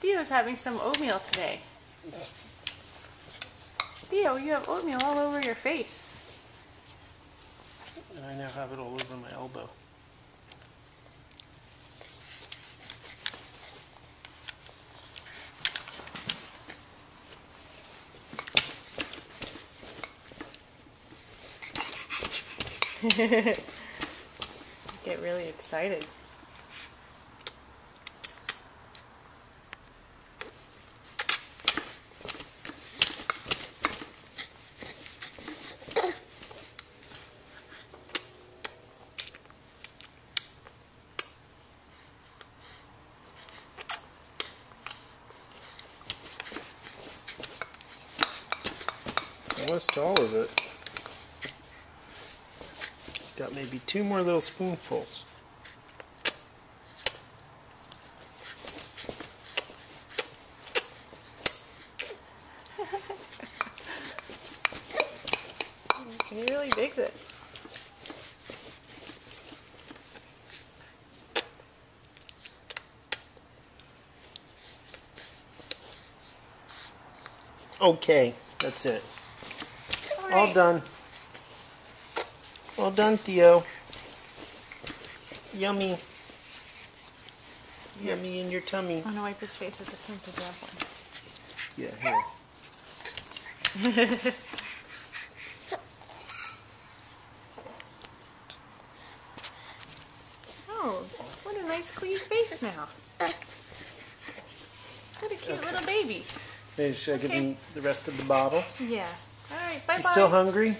Theo's having some oatmeal today. Theo, you have oatmeal all over your face. And I now have it all over my elbow. Get really excited. Almost all of it. Got maybe 2 more little spoonfuls. He really digs it. Okay, that's it. All done. All done, Theo. Yummy. Yummy in your tummy. I'm gonna wipe his face with this one's a dry one. Yeah, here. Oh, what a nice clean face now. What a cute little baby. Maybe should I give him the rest of the bottle? Yeah. All right, bye-bye. You still hungry?